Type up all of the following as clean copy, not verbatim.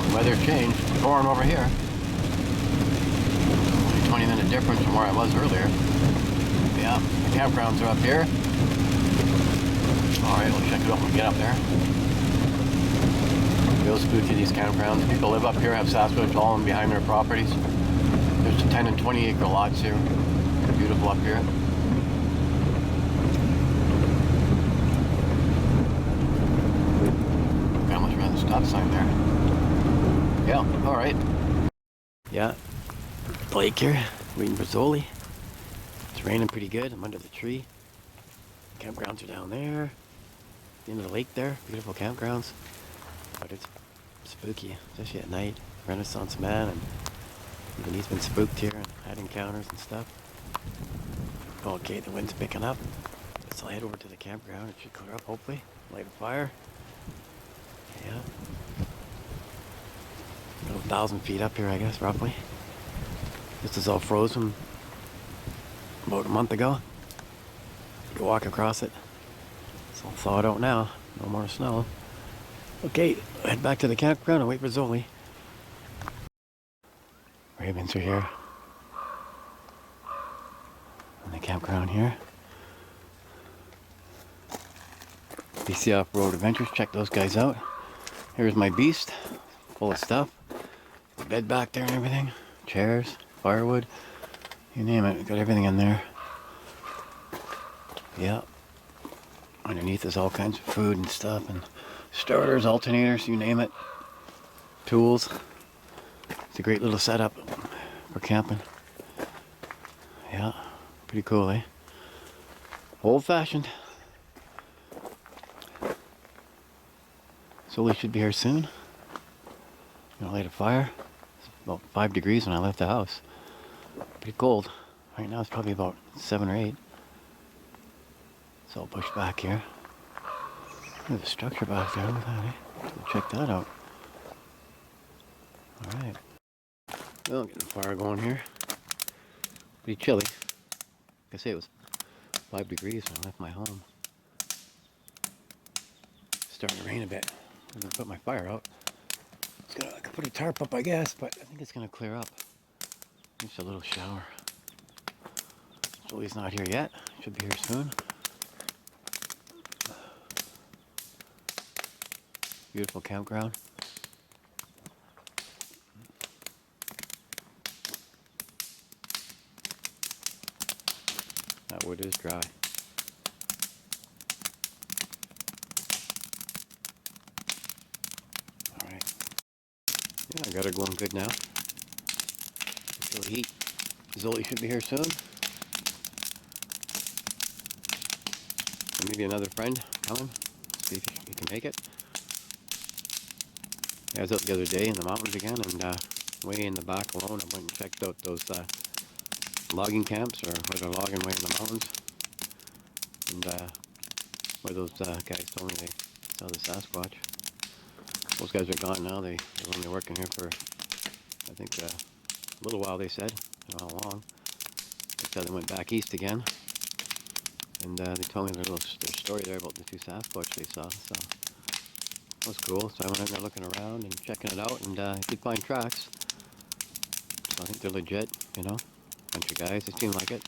the weather changed. Storm over here. Only 20-minute difference from where I was earlier. Yeah, the campgrounds are up here. Alright, we'll check it out when we get up there. Real spooky, these campgrounds. People live up here, have Sasquatch all in behind their properties. There's 10 and 20 acre lots here. Beautiful up here. I almost ran the stop sign there. Yeah, alright. Yeah, lake here, waiting for Zoli. It's raining pretty good. I'm under the tree. Campgrounds are down there. The end of the lake there. Beautiful campgrounds. But it's spooky, especially at night. Renaissance man, and even he's been spooked here and had encounters and stuff. Okay, the wind's picking up. So I'll head over to the campground. It should clear up, hopefully. Light a fire. Yeah. About 1,000 feet up here, I guess, roughly. This is all frozen about a month ago. You can walk across it. It's all thawed out now. No more snow. Okay, head back to the campground and wait for Zoli. Ravens are here. And the campground here. BC Off-Road Adventures, check those guys out. Here's my beast, full of stuff. The bed back there and everything. Chairs, firewood, you name it, got everything in there. Yeah. Underneath is all kinds of food and stuff, and starters, alternators, you name it. Tools. It's a great little setup for camping. Yeah, pretty cool, eh? Old-fashioned. Zoli should be here soon. Gonna light a fire. It's about 5 degrees when I left the house. Pretty cold. Right now it's probably about 7 or 8. It's all pushed back here. There's a structure back there. Look at that, eh? Check that out. Alright. Well, getting the fire going here. Pretty chilly. Like I say, it was 5 degrees when I left my home. It's starting to rain a bit. I'm gonna put my fire out. I could put a tarp up, I guess, but I think it's gonna clear up. Just a little shower. Zoli's not here yet. Should be here soon. Beautiful campground. That wood is dry. Alright. Yeah, I got her going good now. I feel the heat. Zoli should be here soon. And maybe another friend coming. See if he can make it. I was out the other day in the mountains again, and way in the back alone, I went and checked out those logging camps, or where they're logging way in the mountains. And where those guys told me they saw the Sasquatch. Those guys are gone now. They were only working here for, I think, a little while, they said. I don't know how long. They said they went back east again. And they told me their story there about the 2 Sasquatch they saw. So that was cool. So I went in there looking around and checking it out, and I did find tracks. So I think they're legit, you know. Bunch of guys, they seem like it.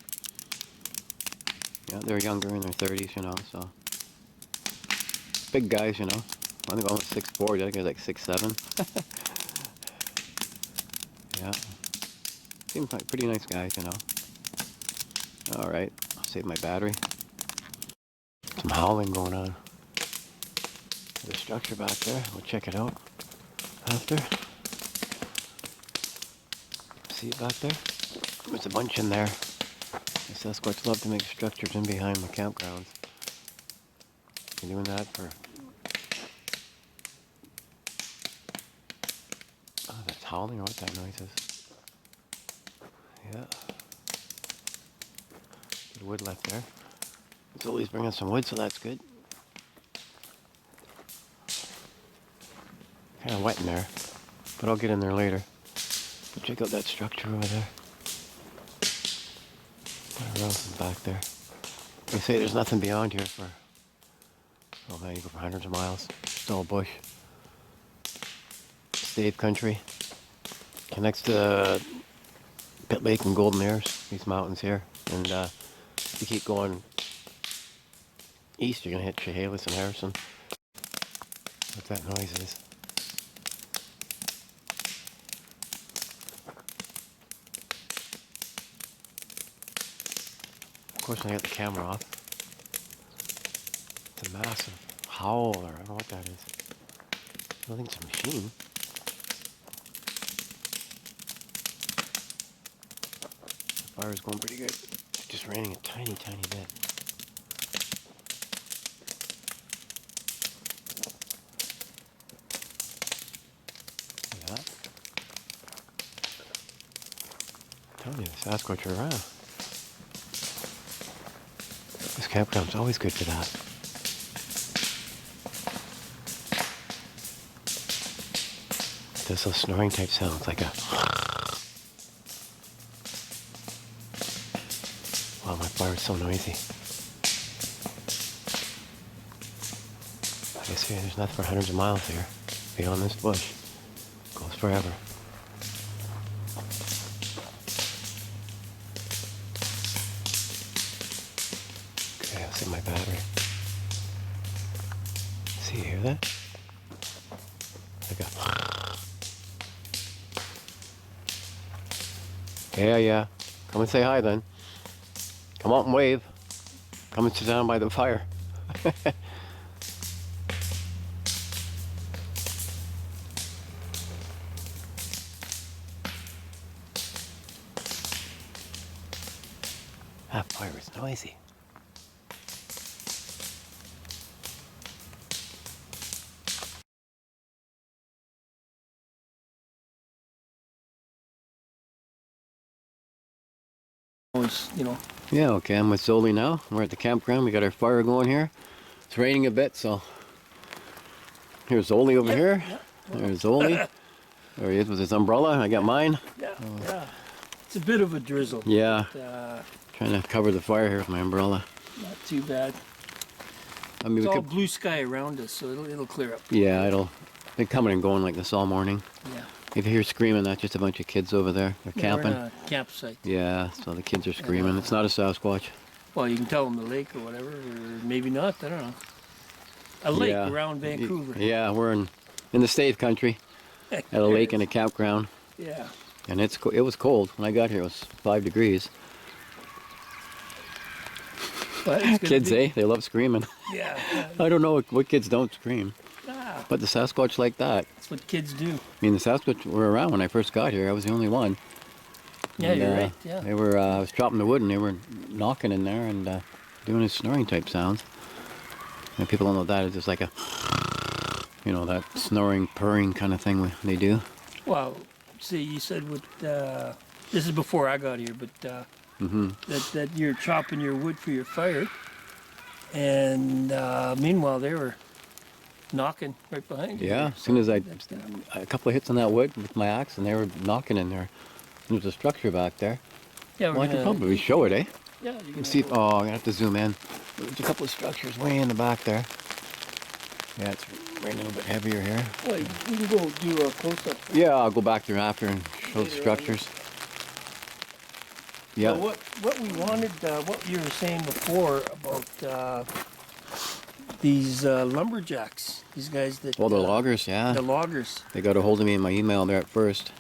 Yeah, they're younger, in their 30s, you know, so. Big guys, you know. I think almost 6'4", the other guy's like 6'7". Yeah. Seems like pretty nice guys, you know. Alright, I'll save my battery. Some howling going on. There's a structure back there. We'll check it out after. See it back there? There's a bunch in there. The Sasquatch love to make structures in behind the campgrounds. Been doing that for... Oh, that's howling, or what that noise is. Yeah. Good wood left there. It's always bringing some wood, so that's good. Kind of wet in there, but I'll get in there later. But check out that structure over there. What else is back there? They say there's nothing beyond here for, oh man, you go for hundreds of miles. It's all bush. State Country. Connects to Pit Lake and Golden Airs, these mountains here. And if you keep going east, you're going to hit Chehalis and Harrison. What that noise is. Of course, when I got the camera off, it's a massive howler. I don't know what that is. I don't think it's a machine. The fire's going pretty good. It's just raining a tiny, tiny bit. Look at that. I'm telling you, the Sasquatch are around. This campground's always good for that. It does those snoring type sounds, like a... Wow, my fire's so noisy. I guess here, there's nothing for hundreds of miles here. Beyond this bush. It goes forever. Okay, I'll see my battery. See, you hear that? Like a... Yeah. Come and say hi then. Come out and wave. Come and sit down by the fire. That fire is noisy. Yeah, okay, I'm with Zoli now. We're at the campground. We got our fire going here. It's raining a bit, so here's Zoli over here. There's Zoli. There he is with his umbrella. I got mine. Yeah. It's a bit of a drizzle. Yeah. But, trying to cover the fire here with my umbrella. not too bad. I mean, It's all blue sky around us, so it'll clear up. Yeah, it'll been coming and going like this all morning. Yeah. If you hear screaming, that's just a bunch of kids over there. They're camping. We're in a campsite. Yeah, so the kids are screaming. It's not a Sasquatch. Well, you can tell them the lake or whatever, or maybe not. I don't know. A lake around Vancouver. Yeah, we're in the State Country at a lake and a campground. Yeah. And it was cold when I got here. It was 5 degrees. But Kids, they love screaming. Yeah. I don't know what kids don't scream. Ah, But the Sasquatch like that. that's what kids do. I mean, the Sasquatch were around when I first got here. I was the only one. Yeah, And, you're right. Yeah. They were. I was chopping the wood, and they were knocking in there and doing his snoring type sounds. And people don't know that. It's just like a, that snoring, purring kind of thing they do. Well, see, you said what. This is before I got here, but that you're chopping your wood for your fire, and meanwhile they were knocking right behind you. Yeah, as soon as a couple of hits on that wood with my axe, and they were knocking in there. There's a structure back there. Yeah, Well, I can probably show it, eh? Yeah, you can See, I'm gonna have to zoom in. There's a couple of structures way in the back there. Yeah, it's raining a little bit heavier here. Well, you can go do a close-up. Yeah, I'll go back there after and show the structures. Yeah. So what we wanted, what you were saying before about these lumberjacks, these guys that. Well, the loggers, yeah. The loggers. They got a hold of me in my email there at first.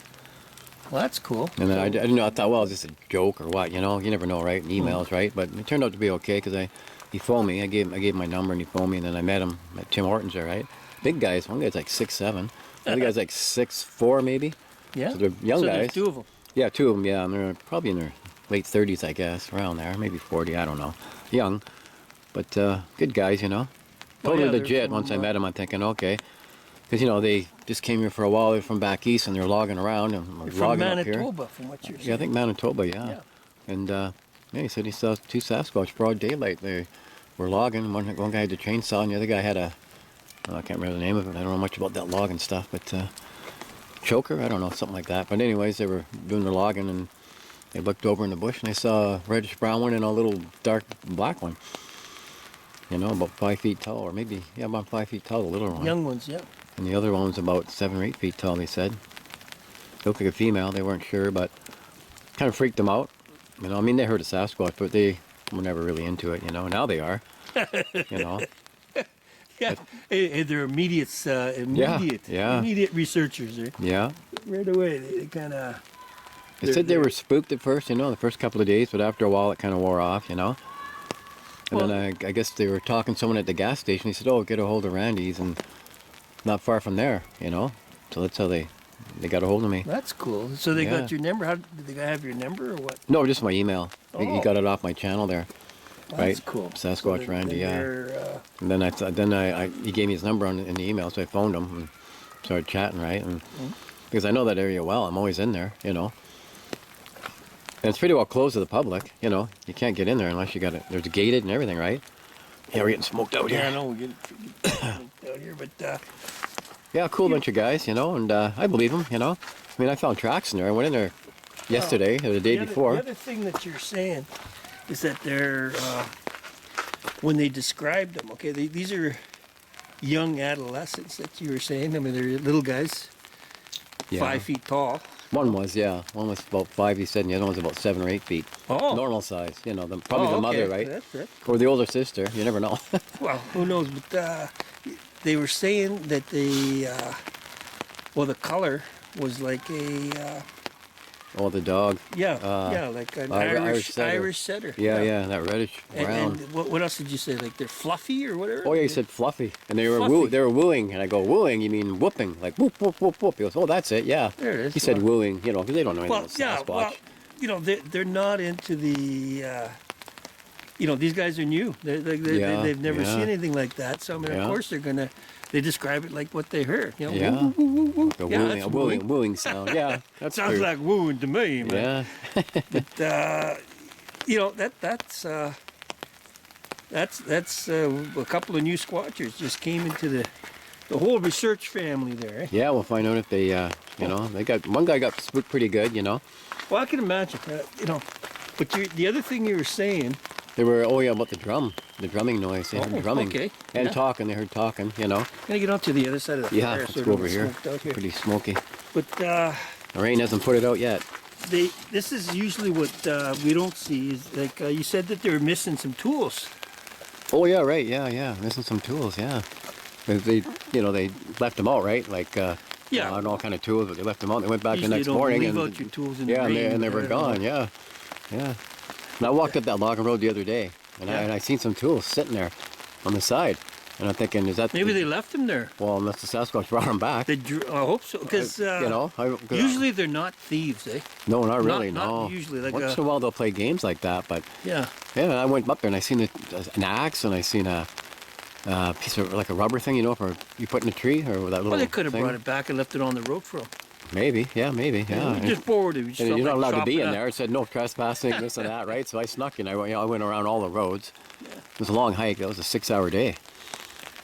Well, that's cool. And then I didn't know, I thought, well, it's just a joke or what, you never know, right? In emails, right? But it turned out to be okay because he phoned me. I gave my number and he phoned me, and then I met him at Tim Hortons there, right? Big guys. One guy's like 6'7". The other guy's like 6'4", maybe. Yeah. So they're young guys. There's two of them. Yeah, two of them. Yeah, and they're probably in their late 30s, I guess, around there, maybe 40. I don't know. Young, but good guys, Totally legit. Once I met them, I'm thinking, okay, because they just came here for a while. They're from back east, and they're logging around and You're logging from up here. Manitoba, from what you're saying. Yeah, I think Manitoba. Yeah. And he said he saw two Sasquatch broad daylight. They were logging. One guy had a chainsaw, and the other guy had I can't remember the name of it. I don't know much about that logging stuff, but choker, I don't know, something like that. But anyways, they were doing their logging, and they looked over in the bush, and they saw a reddish brown one and a little dark black one. About 5 feet tall, or maybe about 5 feet tall, the little one. Young ones, yeah. And the other one was about 7 or 8 feet tall, they said. Looked like a female, they weren't sure, but kind of freaked them out. You know, I mean, they heard a Sasquatch, but they were never really into it, you know. Now they are, you know. Yeah, they're immediate researchers. Yeah. Right away, they kind of. They said they were spooked at first, you know, the first couple of days, but after a while it kind of wore off, you know. And Well, then I guess they were talking to someone at the gas station. He said, "Oh, get a hold of Randy's," and not far from there, you know. So that's how they got a hold of me. That's cool. So they Yeah. got your number. How did they have your number or what? No, just my email. He Oh. got it off my channel there. That's Right. cool. Sasquatch Randy, yeah. they're, And then he gave me his number in the email, so I phoned him and started chatting, right? And because I know that area well, I'm always in there, you know. And it's pretty well closed to the public, you know. You can't get in there unless you got it. There's gated and everything, right? Yeah, we're getting smoked out Yeah, I here. know we're getting out here, but Yeah, cool bunch of guys, you know, and I believe them, you know. I mean, I found tracks in there. I went in there yesterday or the day before. The other thing that you're saying is that they're when they described them. Okay, these are young adolescents that you were saying. I mean, they're little guys, Yeah. 5 feet tall. One was, yeah. One was about 5, he said, and the other one was about 7 or 8 feet. Oh. Normal size, you know, probably the okay. mother, right? That's Or the older sister, you never know. well, who knows? But they were saying that the color was like a Oh, the dog. like an Irish setter. Yeah, that reddish brown. And what else did you say? Like they're fluffy or whatever? Oh yeah, he said fluffy, and they were Fluffy. they were wooing, and I go wooing. You mean whooping, like whoop whoop whoop whoop? He goes, oh, that's it, yeah. There it is. He said Well- wooing, you know, because they don't know anything Well, about yeah, Sasquatch. well, you know, they're not into the, you know, these guys are new. Yeah, They've never yeah. seen anything like that. So, I mean, Yeah. of course, they describe it like what they heard. You know, Yeah. woo, woo, woo, woo. A Yeah, wooing, that's a wooing sound. Yeah, that's Sounds true. like wooing to me, man. Yeah, But, you know, that's a couple of new squatchers just came into the whole research family there. Eh? yeah. We'll find out if they, you know, they got one guy got spooked pretty good, you know. Well, I can imagine, you know. But the other thing you were saying. They were, oh yeah, about the drumming noise. They heard drumming. Okay. And Yeah. talking, they heard talking, you know. Gonna get on to the other side of the Yeah, fire let's so it go over don't here. smoke out here. Pretty smoky. But The rain hasn't put it out yet. this is usually what we don't see. Is like you said that they were missing some tools. Oh yeah, right, yeah. Missing some tools, yeah. They you know, they left them out, right? Like, Yeah. I don't know what kind of tools, but they left them out. They went back Usually the next you don't morning leave and out your tools in yeah, the rain. and they were gone. Yeah. And I walked up that logging road the other day, and Yeah. I seen some tools sitting there on the side, and I'm thinking, is that Maybe they left them there. Well, unless the Sasquatch brought them back. I hope so, because you know, usually they're not thieves, eh? no, not really. not no, usually, like once in a while they'll play games like that, but Yeah. yeah, I went up there and I seen an axe, and I seen a piece of like a rubber thing, you know, for you put in a tree or that little. Well, they could have thing. brought it back and left it on the road for them. Maybe, yeah. We just bored it. And you're not allowed to be in there. It said no trespassing, this and that, right? So I snuck in. I went around all the roads. It was a long hike. That was a 6-hour day.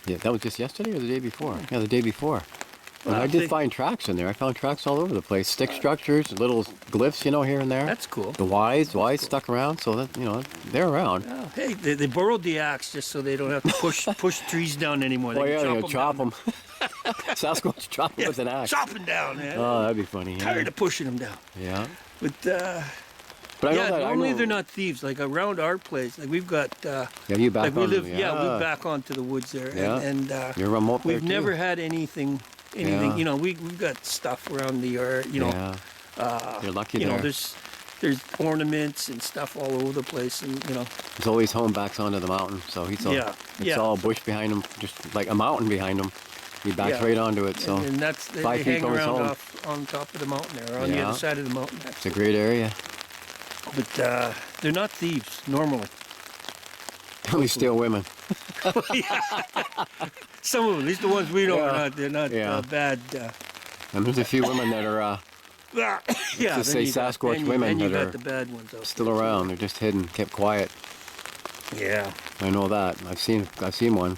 Yeah, that was just yesterday or the day before? Yeah, the day before. And Well, I did find tracks in there. I found tracks all over the place. Stick structures, little glyphs, you know, here and there. That's cool. The Ys stuck around, so that, you know, they're around. Oh, hey, they borrowed the axe just so they don't have to push trees down anymore. They Oh can yeah, they'll chop down. them. Sasquatch chop them with an axe. Chop them down, man. Oh, that'd be funny. Yeah. Tired of pushing them down. Yeah. But But I know yeah, that. normally I know, they're not thieves. Like around our place, like we've got. Yeah, you back like we on live, them, yeah, we back onto the woods there, Yeah. and You're remote there we've too. never had anything. Yeah. You know, we've got stuff around the yard. You know, Yeah. You're lucky you there. know, there's ornaments and stuff all over the place, and you know. He's always home backs onto the mountain, so he's all, Yeah, it's yeah. all bush behind him, just like a mountain behind him. He backs Yeah. right onto it, so And that's they 5 feet hang from his around home. off on top of the mountain there, on the Yeah. other side of the mountain. It's a great area. But they're not thieves normally. We steal women. Some of them, at least the ones we know, Yeah. are not. They're not Yeah. bad. And there's a few women that are Yeah, Just then say you got- Sasquatch then you- women then you that got are the bad ones out still there, too. around. They're just hidden, kept quiet. Yeah. I know that. I've seen one.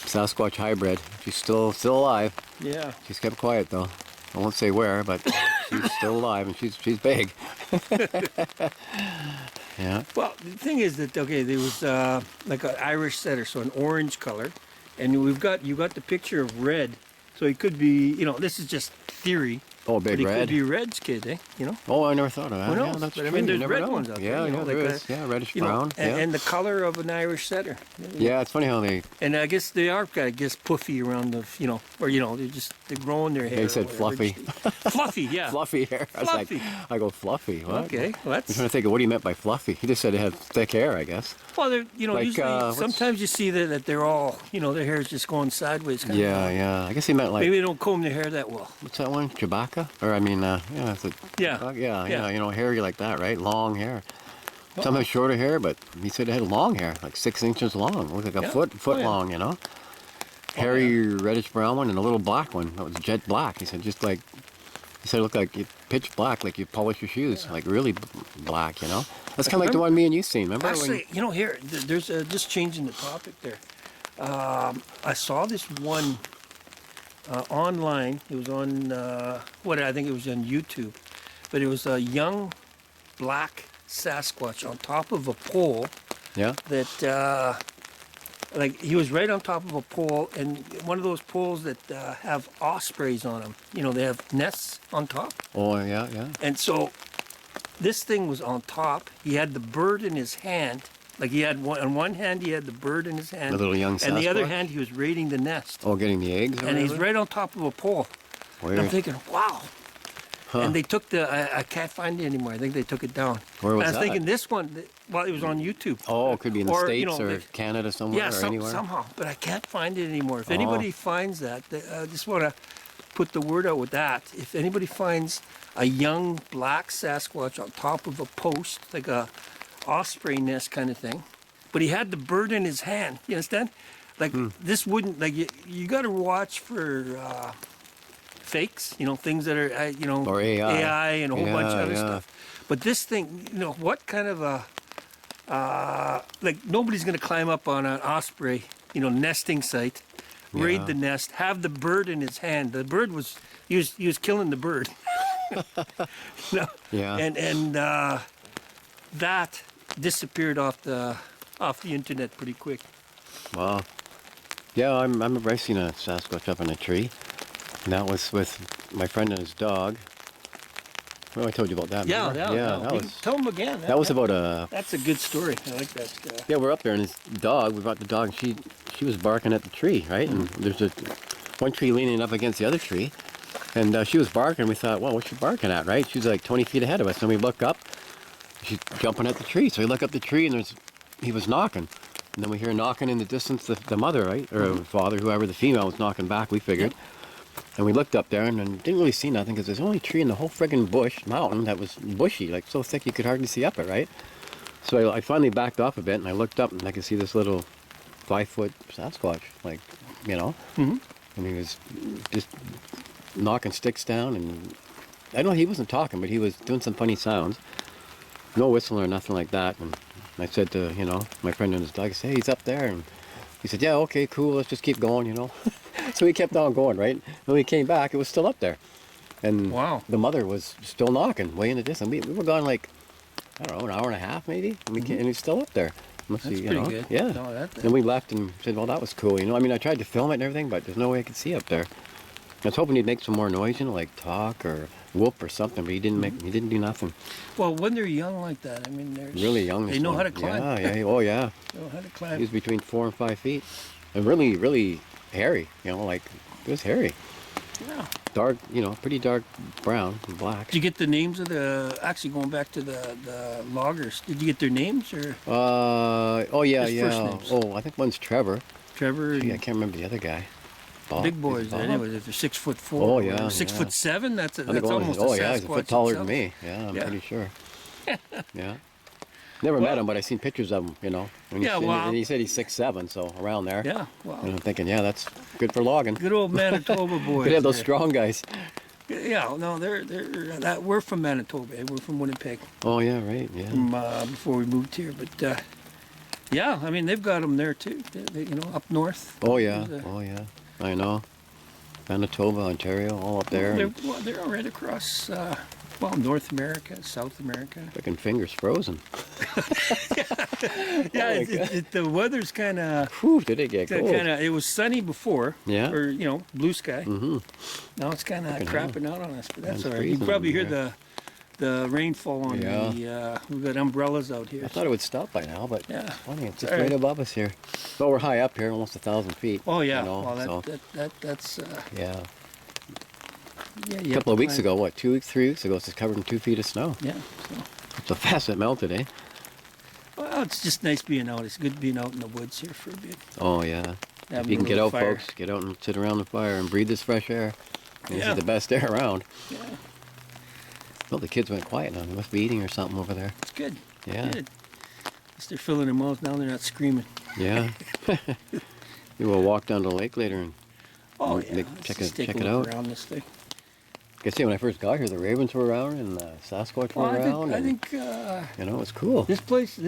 Sasquatch hybrid. She's still alive. Yeah. She's kept quiet though. I won't say where, but she's still alive and she's big. Yeah. Well, the thing is that okay, there was like an Irish setter, so an orange color, and you got the picture of red. So he could be, this is just theory. Oh, But big he red. could be Red's kid, Oh, I never thought of that. Who Yeah, knows? that's But true. I mean, You there's never red know. ones out there. Yeah, yeah, there like is. Yeah, reddish brown. and the color of an Irish setter. Yeah, it's funny how they. And I guess they are, I guess, puffy around the, or they're growing their hair. They or said whatever. fluffy. Fluffy, yeah. Fluffy hair. I was Fluffy. like, I go fluffy. What? Okay, well, I'm trying to think of what he meant by fluffy. He just said it had thick hair, I guess. well, they're, Like, usually sometimes you see that they're all, their hair is just going sideways. Kind Yeah, of. yeah. I guess he meant like. Maybe they don't comb their hair that well. What's that one? Chewbacca? Or I mean, yeah, it's a, Yeah. yeah. Hairy like that, right? Long hair. Sometimes shorter hair, but he said it had long hair, like 6 inches long. Looked like a foot long, Hairy reddish brown one and a little black one that was jet black. He said it looked like pitch black, like you polish your shoes, like really black, That's kind of like the one me and you seen, remember? Actually, here, there's just changing the topic there. I saw this one online. It was on, I think it was on YouTube. But it was a young black Sasquatch on top of a pole Yeah? that, he was right on top of a pole, and one of those poles that have ospreys on them. They have nests on top. Oh, yeah, yeah. And so this thing was on top. He had the bird in his hand. Like he had on one hand, he had the bird in his hand. The little young Sasquatch? And the other hand, he was raiding the nest. Oh, getting the eggs? And he's right on top of a pole. Weird. And I'm thinking, wow. Huh. And they took I can't find it anymore. I think they took it down. Where was and I was that? thinking this one, it was on YouTube. Oh, it could be in the Or, States or Canada somewhere or anywhere. Somehow. But I can't find it anymore. If anybody finds that, I just want to put the word out with that. If anybody finds a young black Sasquatch on top of a post, like a osprey nest kind of thing, but he had the bird in his hand. You understand? Like this wouldn't, like you got to watch for fakes, things that are, Or AI. and a whole bunch of other Yeah. stuff. But this thing, what kind of nobody's going to climb up on an osprey, nesting site, raid the nest, have the bird in his hand. The bird he was killing the bird. Yeah. And that disappeared off the internet pretty quick. Wow. Yeah, I remember I seen a Sasquatch up in a tree. And that was with my friend and his dog. Well, I told you about that. Yeah, remember? That was. Tell him again. That was about a. That's a good story. I like that. Yeah, we're up there, and his dog. We brought the dog, and she was barking at the tree, right? And there's one tree leaning up against the other tree, and she was barking. We thought, well, what's she barking at, right? She's like 20 feet ahead of us, and we look up. She's jumping at the tree, so we look up the tree, and he was knocking. And then we hear knocking in the distance, the mother, right, or father, whoever, the female was knocking back. We figured. Yep. And we looked up there and didn't really see nothing because there's the only tree in the whole friggin' mountain that was bushy, like so thick you could hardly see up it, right? So I finally backed off a bit and I looked up and I could see this little 5-foot Sasquatch, like, and he was just knocking sticks down, and I know he wasn't talking, but he was doing some funny sounds. No whistling or nothing like that. And I said to, my friend and his dog, I said, hey, he's up there. And he said, yeah, okay, cool, let's just keep going, So we kept on going, right? When we came back, it was still up there. And wow. The mother was still knocking way in the distance. We were gone like, I don't know, an hour and a half maybe, and and he's still up there. That's pretty good. Yeah. No, Then we left and said, well, that was cool. I mean, I tried to film it and everything, but there's no way I could see up there. I was hoping he'd make some more noise, like talk or whoop or something, but he didn't do nothing. Well, when they're young like that, I mean, they're really young. They know how to climb. Yeah, oh yeah. They know how to climb. He was between 4 and 5 feet, and really, really hairy. Like it was hairy. Yeah. Dark, pretty dark brown and black. Did you get the names of actually going back to the loggers, did you get their names or? Oh yeah, His yeah. first names. Oh, I think one's Trevor. Trevor. Gee, I can't remember the other guy. Bob. Big boys, Bob? anyway. If they're 6'4", Oh yeah, 6'7", that's I think almost a oh Sasquatch yeah, he's a foot taller himself. than me. Yeah, I'm pretty sure. Yeah. Never met him, but I seen pictures of him. And he said he's 6'7", so around there. Yeah. Wow. And I'm thinking, yeah, that's good for logging. Good old Manitoba boys. Could have those there. strong guys. Yeah, no, we're from Manitoba. We're from Winnipeg. Oh yeah, right. Yeah. From before we moved here, but yeah, I mean they've got them there too. Up north. Oh yeah. Oh yeah. I know. Manitoba, Ontario, all up there. They're right across Well, North America, South America. Freaking fingers frozen. Yeah, Oh the weather's kind of. Whew, did it get cold? It was sunny before. Yeah. Or blue sky. Mm-hmm. Now it's kind of Fucking crapping out on us, but that's It's all right. You freezing probably hear over the rainfall on Yeah. we've got umbrellas out here. I thought it would stop by now, but Yeah. funny, it's just All right right. above us here. But we're high up here, almost 1,000 feet. Oh yeah. You know, Well, so, that's yeah. yeah. A couple of weeks ago, what, 2 weeks, 3 weeks ago, it's covered in 2 feet of snow. Yeah. So. So fast it melted, eh? Well, it's just nice being out. It's good being out in the woods here for a bit. Oh, yeah. If Having you can a get little out, fire. folks, get out and sit around the fire and breathe this fresh air. This Yeah. is the best air around. Yeah. Well, the kids went quiet now. They must be eating or something over there. It's good. Yeah. Good. At least they're filling their mouths now. They're not screaming. Yeah. You will walk down to the lake later and Oh Make- yeah. Let's check just it- take check a it look out. around this thing. I can see when I first got here, the ravens were around and the Sasquatch were Well, around. I and, think you know, it's cool. this place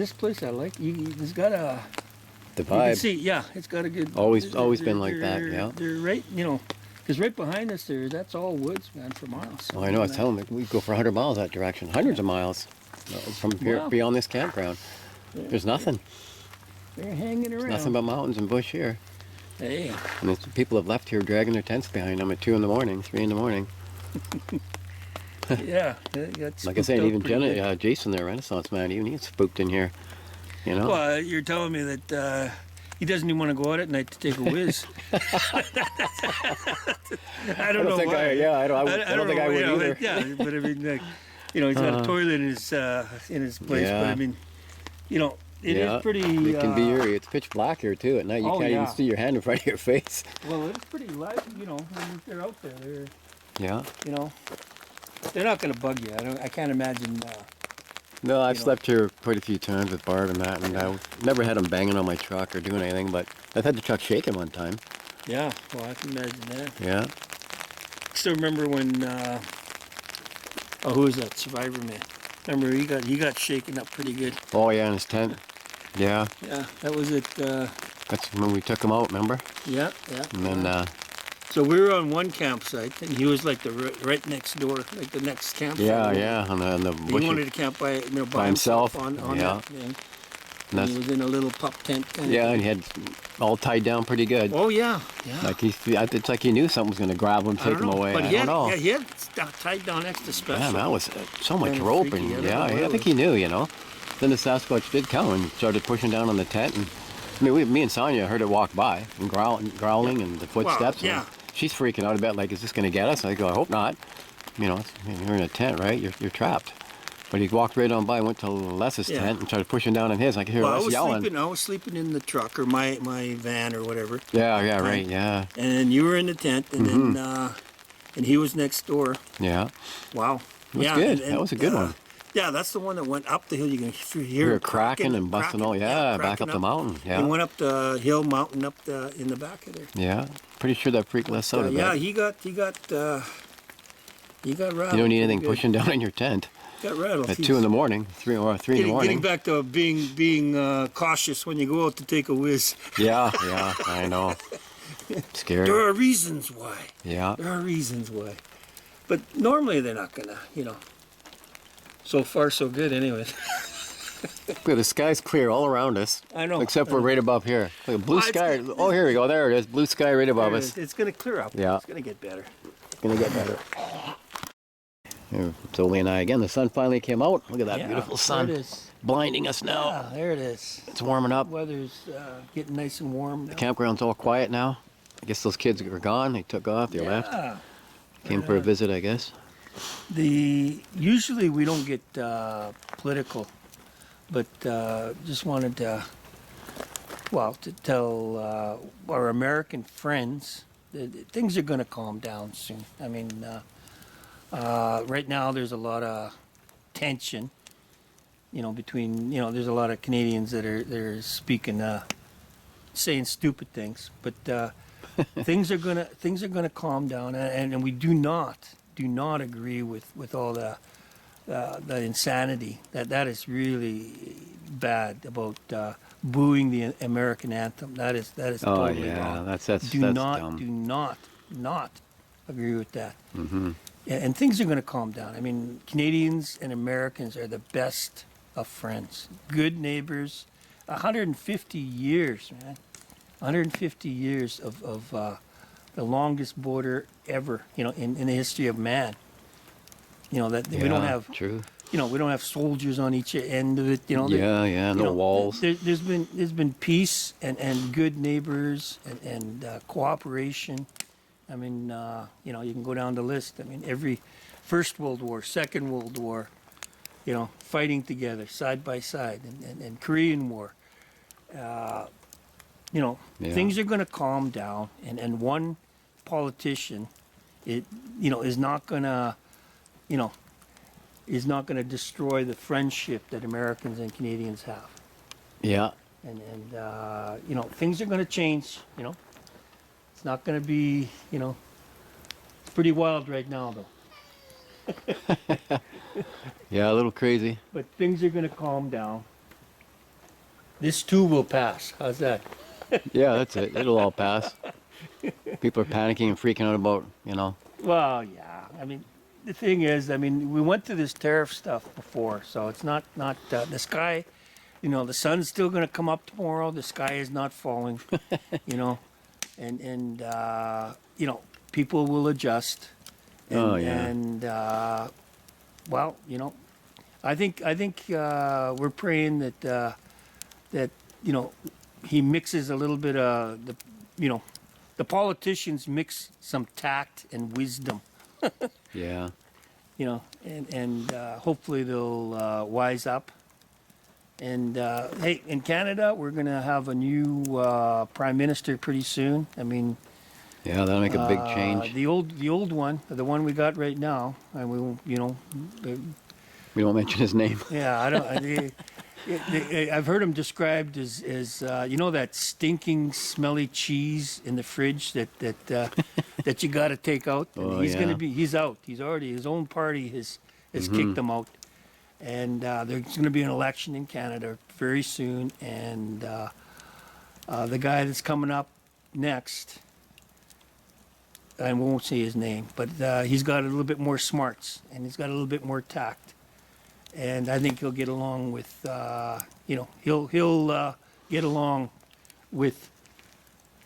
I like. It's got a. The You can vibe. see, yeah, it's got a good. Always they're- been like that, they're- yeah. They're right, because right behind us that's all woods, man, for miles. Oh, I know. I was telling them we go for 100 miles that direction, hundreds of miles from here Wow. beyond this campground. There's nothing. They're hanging around. Nothing but mountains and bush here. Hey, And people have left here dragging their tents behind them at 2 in the morning, 3 in the morning. yeah. They got Like I spooked said, out even pretty good. Jason, the Renaissance man, even he's spooked in here. You know? Well, you're telling me that he doesn't even want to go out at night to take a whiz. I don't know think why. I don't think I would know, either. Yeah, but I mean, like, he's got a toilet in his place, Yeah. but I mean, it is pretty. It can be eerie. It's pitch black here too at night. You Oh, can't even yeah. see your hand in front of your face. Well, it's pretty light, when they're out there. They're, Yeah. they're not going to bug you. I can't imagine. No, I've You know. slept here quite a few times with Barb and that, and I never had them banging on my truck or doing anything, but I've had the truck shaking one time. Yeah, well, I can imagine that. Yeah. Still remember when? Who was that? Survivor Man. Remember he got shaken up pretty good. Oh yeah, in his tent. Yeah. Yeah, that was it. That's when we took him out, remember? Yeah. And then, So we were on one campsite, and he was like the right next door, like the next campsite. on the He bush. wanted to camp by By himself, on yeah. that thing. And And he that's, was in a little pup tent. Kind yeah, of and he had all tied down pretty good. Oh yeah. Like it's like he knew something was going to grab him, I take don't him know. away. But I he don't had, know. yeah, he had stuff tied down extra special. Man, that was so much Kinda rope, freaky. I and don't know yeah, what I it think was. he knew, Then the Sasquatch did come and started pushing down on the tent, and I mean, me and Sonia heard it walk by and growling, and the footsteps. yeah. And she's freaking out a bit, like, is this going to get us? I go, I hope not. You're in a tent, right? You're trapped. But he walked right on by, went to Les's Yeah. tent, and started pushing down on his. I could hear Well, Les yelling. I was sleeping in the truck or my van or whatever, Yeah, right, yeah, and then you were in the tent, and Mm-hmm. then and he was next door. yeah. Wow. It was good. That was a good one. Yeah, that's the one that went up the hill. You can We hear were it cracking and busting all, back cracking up the mountain, He yeah. went up the hill mountain up in the back of there. Yeah, pretty sure that freaked Les out a bit. Yeah, he got rattled. You don't need anything pushing down in your tent Got rattled. at 2 in the morning, 3 in the Getting morning. back to being cautious when you go out to take a whiz. Yeah, I know. Scary. There are reasons why. Yeah. There are reasons why. But normally they're not gonna, So far, so good, anyway. Look, the sky's clear all around us. I know. Except for right above here. Look, blue Well, sky. it's- Oh, here we go. There it is. Blue sky right above us. It's gonna clear up. Yeah. It's gonna get better. It's gonna get better. Here, Zoli and I again. The sun finally came out. Look at that Yeah, beautiful sun, There it is. blinding us now. Yeah, there it is. It's warming up. Weather's getting nice and warm now. The campground's all quiet now. I guess those kids are gone. They took off. They left. Yeah. Came for a visit, I guess. Usually we don't get political, but just wanted to tell our American friends that things are going to calm down soon. I mean, right now there's a lot of tension, between there's a lot of Canadians that are speaking, saying stupid things, but things are gonna calm down, and we do not agree with all the insanity that is really bad about booing the American anthem. That is Oh totally yeah, wrong. that's Do dumb. not agree with that. Mm-hmm. and things are going to calm down. I mean, Canadians and Americans are the best of friends, good neighbors. 150 years, man. 150 years of the longest border ever, in the history of man. That we don't have, true. we don't have soldiers on each end of it. No walls. There's been peace and good neighbors and cooperation. I mean, you can go down the list. I mean, every First World War, Second World War, fighting together side by side, and Korean War. Things are going to calm down, and one politician, is not going to, destroy the friendship that Americans and Canadians have. Yeah. And things are going to change. It's not going to be, it's pretty wild right now, though. Yeah, a little crazy. But things are going to calm down. This too will pass. How's that? Yeah, that's it. It'll all pass. People are panicking and freaking out about, Well, yeah. I mean, the thing is, we went through this tariff stuff before, so it's not the sky. The sun's still going to come up tomorrow. The sky is not falling. And people will adjust. And I think we're praying that he mixes a little bit of the politicians mix some tact and wisdom. Yeah. And hopefully they'll wise up. And hey, in Canada, we're going to have a new prime minister pretty soon. Yeah, that'll make a big change. The old one, the one we got right now, and we won't mention his name. Yeah, I don't. I've heard him described as that stinking, smelly cheese in the fridge that you got to take out. And he's out. He's already, his own party has kicked him out. And there's going to be an election in Canada very soon. And the guy that's coming up next, I won't say his name, but he's got a little bit more smarts and he's got a little bit more tact. And I think he'll get along with, he'll get along with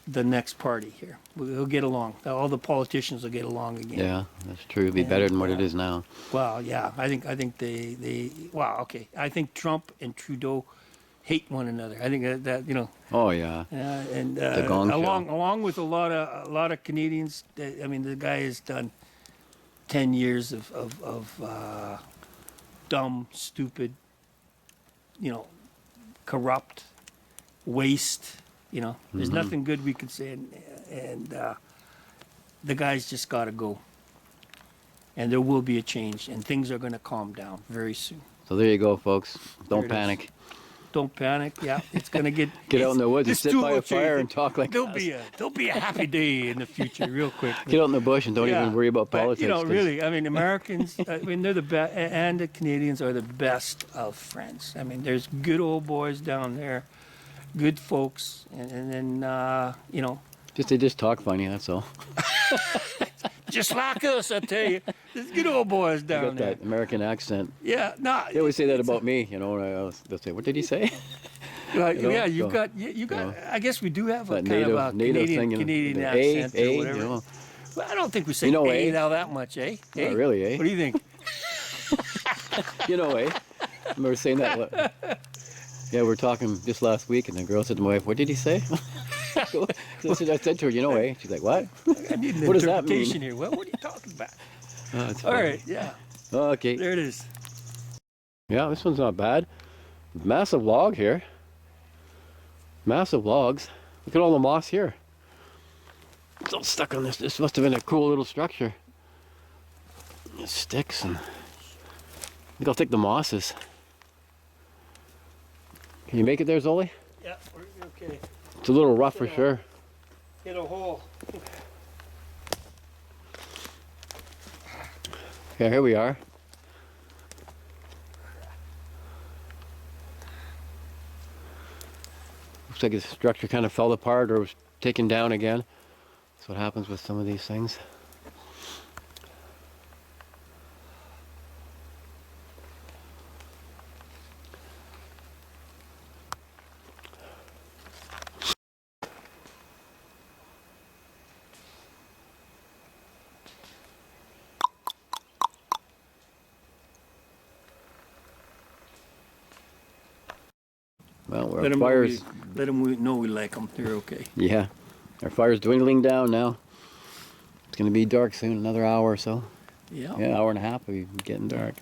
the next party here. He'll get along. All the politicians will get along again. Yeah, that's true. It'll be better than what it is now. Well, yeah, I think okay. I think Trump and Trudeau hate one another. I think that. Oh yeah. And the Gong Show. along with a lot of Canadians. The guy has done 10 years of dumb, stupid, corrupt, waste. There's nothing good we could say, and the guy's just got to go. And there will be a change, and things are going to calm down very soon. So there you go, folks. Don't panic. Don't panic. Yeah, it's going to get out in the woods and sit by a fire and talk like there'll be a happy day in the future, real quick. Get out in the bush and don't even worry about politics. But, really, Americans, they're the best, and the Canadians are the best of friends. There's good old boys down there, good folks, and then, they just talk funny, that's all. Just like us, I tell you. There's good old boys down there. That American accent. Yeah, no. They always say that about me, they'll say, what did he say? Yeah, you got. I guess we do have a kind of a Canadian accent or whatever. Well, I don't think we say now that much, eh? Not really, eh? What do you think? I remember saying that. Yeah, we were talking just last week, and the girl said to my wife, what did he say? I said to her, She's like, what? I need an what does that mean? interpretation here. What are you talking about? All right, yeah. Okay. There it is. Yeah, this one's not bad. Massive log here. Massive logs. Look at all the moss here. It's all stuck on this. This must have been a cool little structure. It sticks and I think I'll take the mosses. Can you make it there, Zoli? Yeah, we're okay. It's a little rough for sure. Hit a hole. Yeah, here we are. Looks like the structure kind of fell apart or was taken down again. That's what happens with some of these things. Well, Let our them fire's, know we like them. They're okay. yeah, our fire's dwindling down now. It's going to be dark soon, another hour or so. Yeah. Yeah, hour and a half, it'll be getting dark.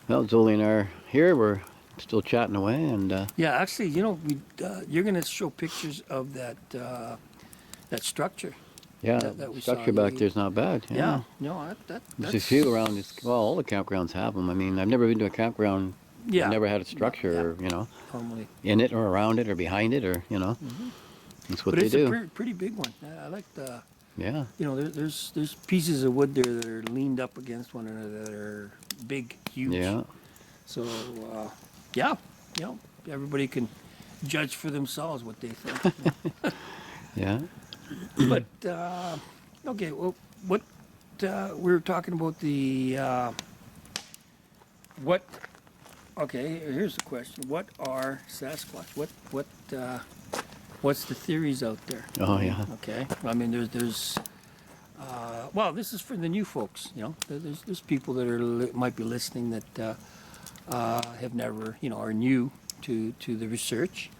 Well, Zoli and I are here. We're still chatting away, and Yeah. Actually, you know, you're gonna show pictures of that structure. yeah, That we structure saw. back there's not bad. Yeah. No, There's that's a few around. Well, all the campgrounds have them. I mean, I've never been to a campground. Yeah. Never had a Yeah, structure, yeah. Normally. in it or around it or behind it or, that's what But they it's do. a pretty big one. I like the. Yeah, You know, there's pieces of wood there that are leaned up against one another that are big, huge. yeah. So, yeah, you know, everybody can judge for themselves what they think. Yeah. But okay, well, what we were talking about the what? Okay, here's the question: what are Sasquatch? What's the theories out there? Oh, yeah. Okay, I mean, there's well, this is for the new folks. You know, there's people that might be listening that have never, you know, are new to the research,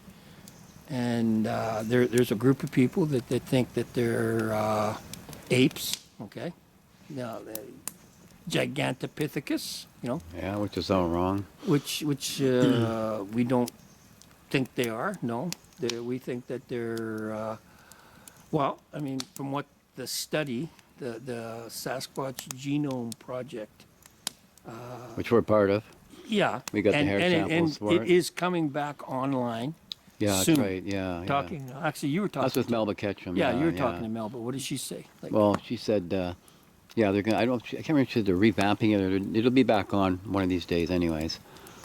and there's a group of people that think that they're apes. Okay, now Gigantopithecus, you know, Yeah, which is all wrong. which we don't think they are. No, we think that they're well, I mean, from what the study, the Sasquatch Genome Project, Which we're part of. yeah, We got the hair samples for it it. is coming back online. Yeah, soon. that's right. Yeah, Talking, actually, you were yeah. talking. That's with Melba Ketchum. Yeah, you were talking to Mel, but what did she say? Like, Well, she said, yeah, they're gonna. I can't remember if she said they're revamping it or it'll be back on one of these days, anyways.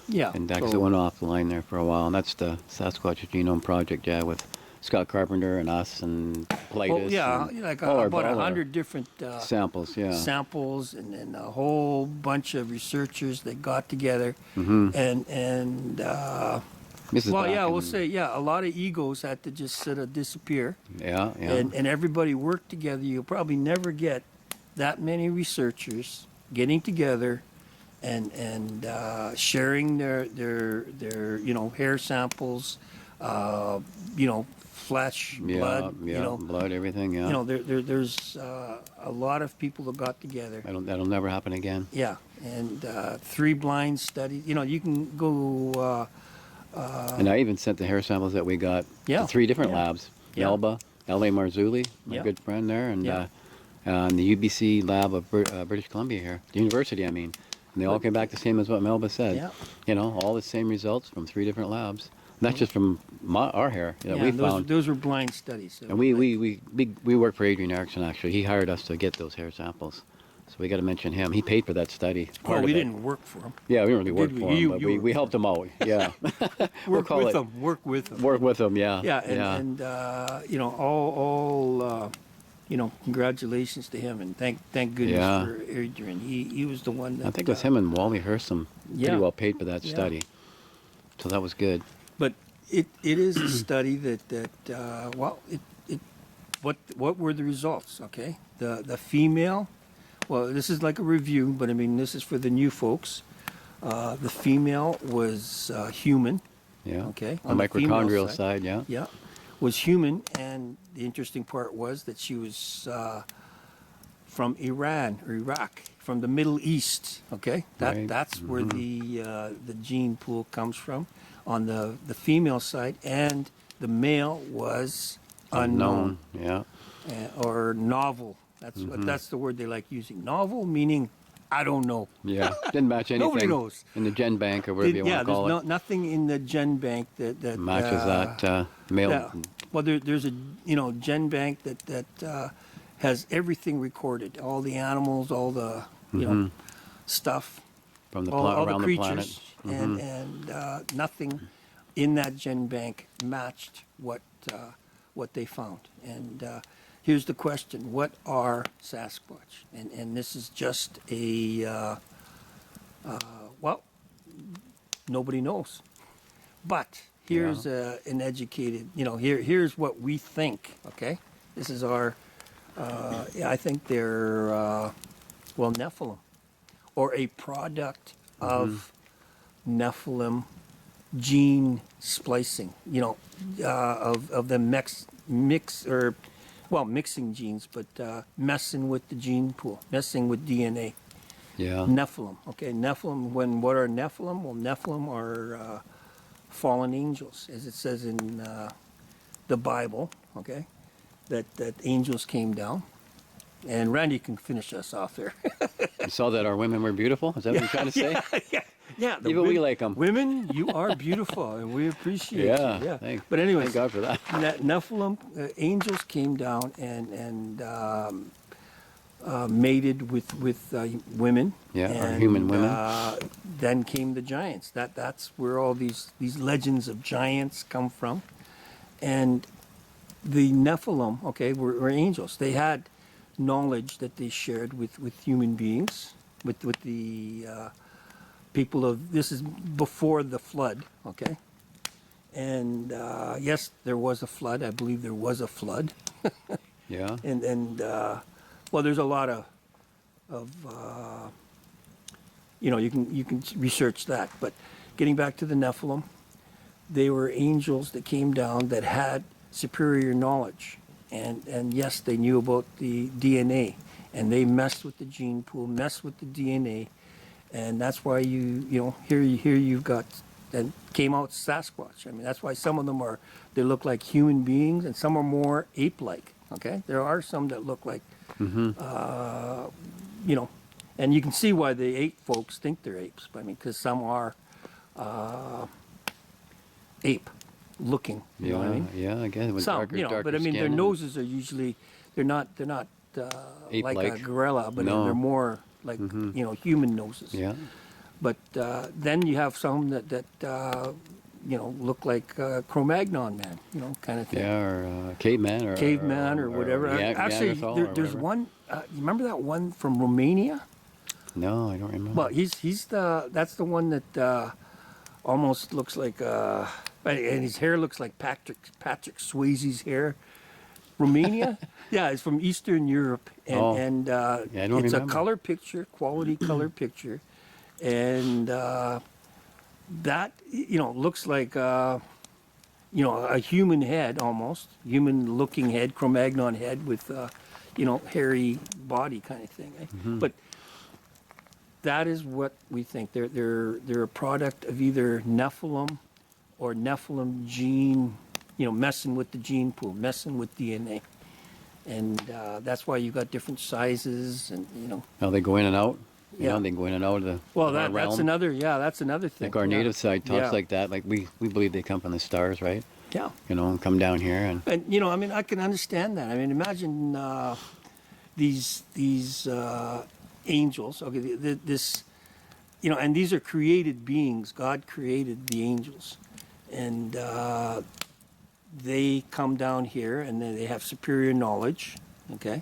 yeah, And because it went off the line there for a while, and that's the Sasquatch Genome Project, yeah, with Scott Carpenter and us and Platus. well, yeah, and like all our- about all our 100 different samples, yeah. samples, and then a whole bunch of researchers that got together, Mm-hmm. and This is well, back yeah, we'll in- say, yeah, a lot of egos had to just sort of disappear, Yeah, yeah. and everybody worked together. You'll probably never get that many researchers getting together and sharing their you know, hair samples, you know, flesh, yeah, blood, yeah, you know. blood, everything, yeah. You know, there's a lot of people that got together. That'll never happen again. Yeah, and 3 blind studies. You know, you can go. And I even sent the hair samples that we got Yeah, to 3 different yeah, labs. yeah. Melba, L.A. Marzulli, my Yeah. good friend there, and Yeah. and the UBC lab of British Columbia here, the university, I mean. And they all came back the same as what Melba said. Yeah. You know, all the same results from 3 different labs. And that's just from our hair that we those, found. those were blind studies. So And we work for Adrian Erickson, actually. He hired us to get those hair samples. So we got to mention him. He paid for that study. well, part we of it. didn't work for them. Yeah, we didn't really work Did we? for him, You- but you we worked helped him out. Yeah. We'll Work call with it- them. Work with them. Work with him, yeah. Yeah, and, yeah. and you know, all you know, congratulations to him, and thank goodness Yeah. for Adrian. He was the one that. I think it was him and Wally Hersom yeah. pretty well paid for that Yeah. study. So that was good. But it is a study that well, what were the results? Okay, the female. Well, this is like a review, but I mean, this is for the new folks. The female was human. Yeah. Okay, The on the female mitochondrial side. side, yeah. Yeah, was human, and the interesting part was that she was from Iran or Iraq, from the Middle East. Okay, Right. that's where the gene pool comes from, on the female side, and the male was unknown, Yeah. or novel. That's the word they like using. Novel meaning I don't know. Yeah. Didn't match anything. Nobody knows. In the gen bank or whatever you Yeah, want to call there's it. nothing in the gen bank that Matches that male. Yeah. Well, there's a gen bank that has everything recorded, all the animals, all the stuff, From the all around the the planet. creatures, and nothing in that gen bank matched what they found. And here's the question: what are Sasquatch? And this is just a well, nobody knows. But here's an educated, here's what we think, okay? This is our, I think they're, Nephilim, or a product of Nephilim gene splicing, of them mixing genes, but messing with the gene pool, messing with DNA. Yeah. Nephilim. Okay, Nephilim. What are Nephilim? Well, Nephilim are fallen angels, as it says in the Bible. Okay, that angels came down, and Randy can finish us off there. You saw that our women were beautiful? Is that what you're trying to say? Yeah. Even we like them. Women, you are beautiful, and we appreciate Yeah. you. Yeah. But anyways, thank God for that. Nephilim angels came down and mated with women. Yeah, and, or human women. Then came the giants. That's where all these legends of giants come from, and the Nephilim, okay, were angels. They had knowledge that they shared with human beings, with the people of. This is before the flood, okay. And yes, there was a flood. I believe there was a flood. Yeah. And well, there's a lot of you can research that. But getting back to the Nephilim, they were angels that came down that had superior knowledge, and yes, they knew about the DNA, and they messed with the gene pool, messed with the DNA, and that's why here you've got. And came out Sasquatch. I mean, that's why some of them they look like human beings, and some are more ape-like. Okay, there are some that look like, and you can see why the ape folks think they're apes. I mean, because some are ape-looking. You know what I mean? Yeah, I guess. With Some, darker but I mean, their skin noses are usually they're not like Ape-like. a gorilla, but No. they're more like human noses. Yeah. But then you have some that look like Cro-Magnon man, kind of thing. Yeah, or caveman, Caveman or whatever. Actually, Neanderthal or there's whatever. one. You remember that one from Romania? No, I don't remember. Well, that's the one that almost looks like, and his hair looks like Patrick Swayze's hair. Romania? Yeah, it's from Eastern Europe, and I don't it's remember. a color picture, quality color picture, and that looks like a human head, almost human-looking head, Cro-Magnon head with hairy body kind of thing. But that is what we think. They're a product of either Nephilim or Nephilim gene, messing with the gene pool, messing with DNA. And that's why you got different sizes and, How they go in and out. Yeah. They go in and out of the Well, of our realm. that's another thing. Like our Yeah. native side talks Yeah. like that. Like we believe they come from the stars, right? Yeah. And come down here and And, I mean, I can understand that. I mean, imagine these angels, okay, this, and these are created beings. God created the angels. And they come down here and they have superior knowledge, okay?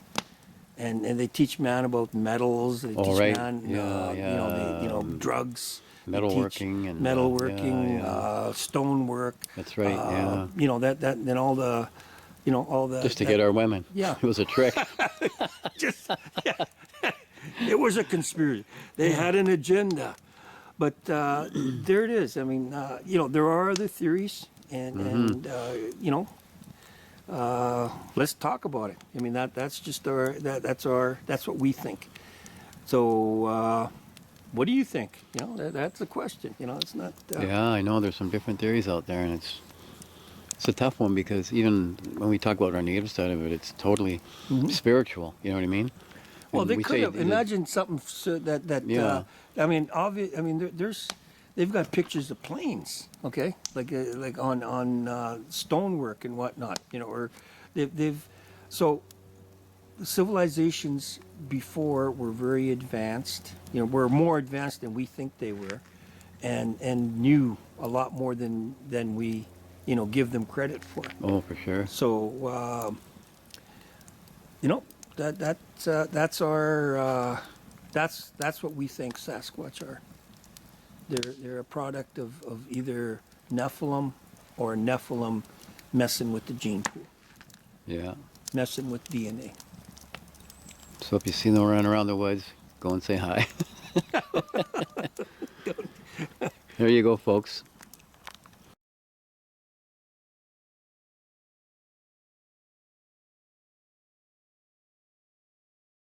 And they teach man about metals. They teach right. man, Yeah. drugs. They Metalworking teach and, metalworking, yeah. Stonework. That's right, yeah. That and all the, all the. just to get our women. Yeah. It was a trick. Just, yeah. It was a conspiracy. They had an agenda, but there it is. I mean, there are other theories, and let's talk about it. I mean, that's just that's what we think. So, what do you think? That's the question. It's not. Yeah, I know there's some different theories out there, and it's a tough one because even when we talk about our native side of it, it's totally spiritual. You know what I mean? Well, And they we could say have imagined something that. Yeah. I mean, they've got pictures of planes, okay, like on stonework and whatnot, or so civilizations before were very advanced, were more advanced than we think they were, and knew a lot more than we, give them credit for. Oh, for sure. So, that's our that's what we think Sasquatch are. They're a product of either Nephilim or Nephilim messing with the gene pool, Yeah. messing with DNA. So if you see them around the woods, go and say hi. There you go, folks.